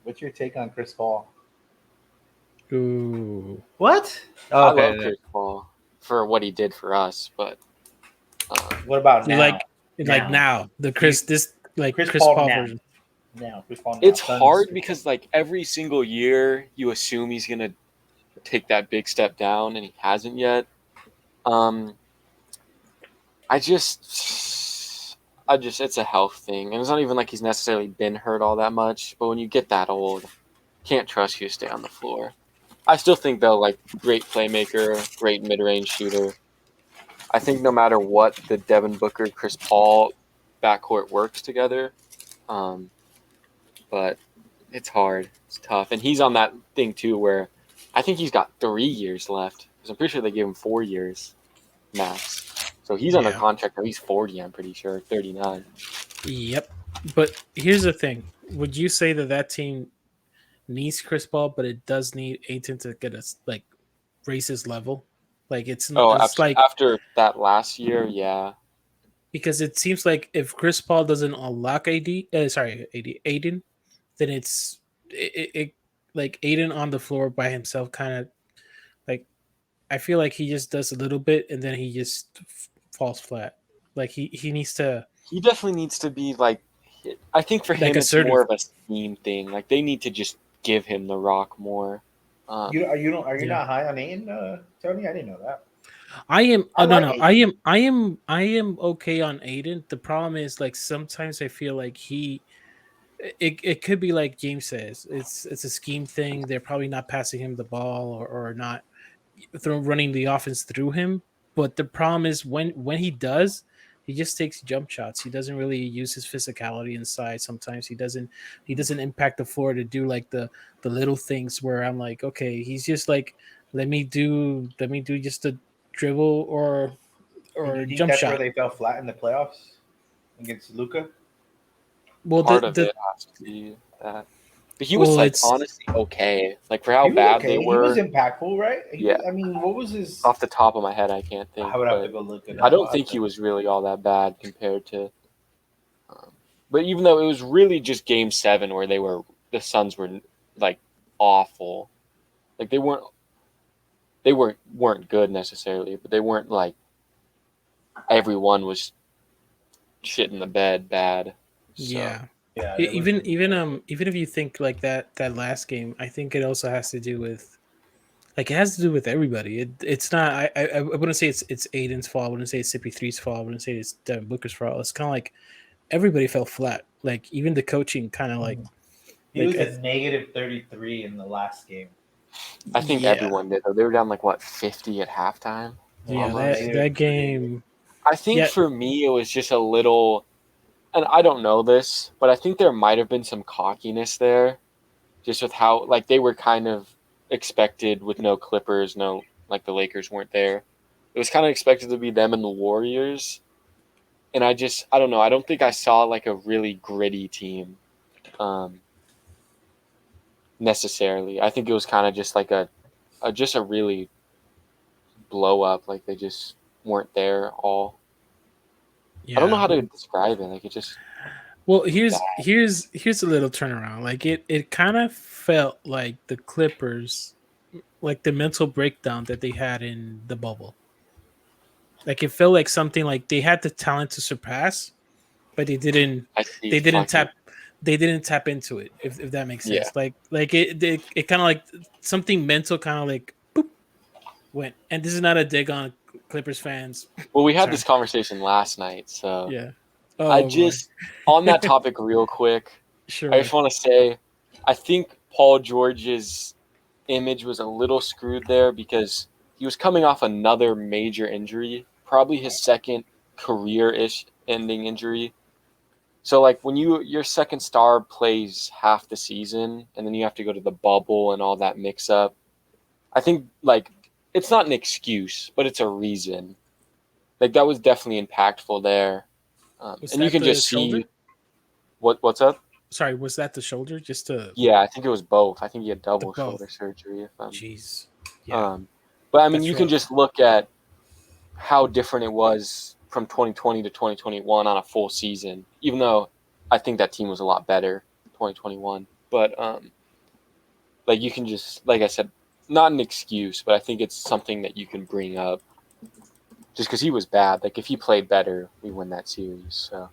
What's your take on Chris Paul? Ooh. What? Oh, I okay. love Chris Paul for what he did for us, but What about now? Like now the You, Chris Chris Paul Paul now. version. Now, Chris Paul now. it's Suns. hard because like every single year you assume he's gonna take that big step down, and he hasn't yet. Um, I just, it's a health thing, and it's not even like he's necessarily been hurt all that much. But when you get that old, can't trust you to stay on the floor. I still think though, like great playmaker, great mid-range shooter. I think no matter what, the Devin Booker, Chris Paul backcourt works together. Um, but it's hard, it's tough, and he's on that thing too where I think he's got 3 years left because I'm pretty sure they gave him 4 years max. So he's under Yeah. contract now. He's 40, I'm pretty sure, 39. Yep. But here's the thing: would you say that team needs Chris Paul, but it does need Ayton to get us like raise his level? Like Oh, it's like after that last year, yeah. because it seems like if Chris Paul doesn't unlock Aiden, then it like Aiden on the floor by himself kind of like I feel like he just does a little bit and then he just falls flat. Like he needs to He definitely needs to be like. I think for like him, it's more assertive. of a scheme thing. Like they need to just give him the rock more. You Um, are you don't are you Yeah. not high on Aiden, Tony? I didn't know that. I am. I Oh no, like no. Aiden. I am okay on Aiden. The problem is like sometimes I feel like it could be like James says. It's a scheme thing. They're probably not passing him the ball or not running the offense through him. But the problem is when he does, he just takes jump shots. He doesn't really use his physicality inside. Sometimes he doesn't impact the floor to do like the little things where I'm like, okay, he's just like let me do just a dribble And you or think jump that's where shot. they fell flat in the playoffs against Luca? Well, Part of it has to be that. But he was well like it's honestly okay. Like for how He was bad they okay. He was were. impactful, right? He Yeah, was. I mean, what was his? off the top of my head, I can't I think, would have to but go look it I up. don't think he was really all that bad compared to. Um, but even though it was really just Game 7 where the Suns were like awful. Like they weren't good necessarily, but they weren't like everyone was shit in the bed bad. So yeah. Yeah, E- there was. even if you think like that last game, I think it also has to do with like it has to do with everybody. It's not. I wouldn't say it's Aiden's fault. I wouldn't say it's CP3's fault. I wouldn't say it's Devin Booker's fault. It's kind of like everybody fell flat. Like even the coaching kind of He like was at negative 33 in the last game. I think yeah everyone did though. They were down like what 50 at halftime. yeah Negative that 3. game I think yeah for me it was just a little, and I don't know this, but I think there might have been some cockiness there, just with how like they were kind of expected with no Clippers, no like the Lakers weren't there. It was kind of expected to be them and the Warriors, and I don't know. I don't think I saw like a really gritty team, um, necessarily. I think it was kind of just like a really blow up. Like they just weren't there all. I don't know yeah. how to describe it. Like it just Well, was bad. here's a little turnaround. Like it kind of felt like the Clippers, like the mental breakdown that they had in the bubble. Like it felt like something like they had the talent to surpass, but I see they didn't fucking tap they didn't tap into it. If that makes yeah. sense. Like it kind of like something mental kind of like boop went. And this is not a dig on Clippers fans. Well, we had Sorry. this conversation last night, so Yeah. I Oh boy. just on that topic real quick. I Sure. just want to say I think Paul George's image was a little screwed there because he was coming off another major injury, probably his second career-ish ending injury. So like when your second star plays half the season and then you have to go to the bubble and all that mix up, I think like it's not an excuse, but it's a reason. Like that was definitely impactful there, Was and you that can the just shoulder? see what's up. Sorry, was that the shoulder? Just to Yeah, I think it was both. I think he had the double shoulder both. surgery. If I'm, Jeez. Yeah. um, but I mean, That's you can rough. just look at how different it was from 2020 to 2021 on a full season. Even though I think that team was a lot better in 2021, but like you can just, like I said, not an excuse, but I think it's something that you can bring up just because he was bad. Like if he played better, we win that series. So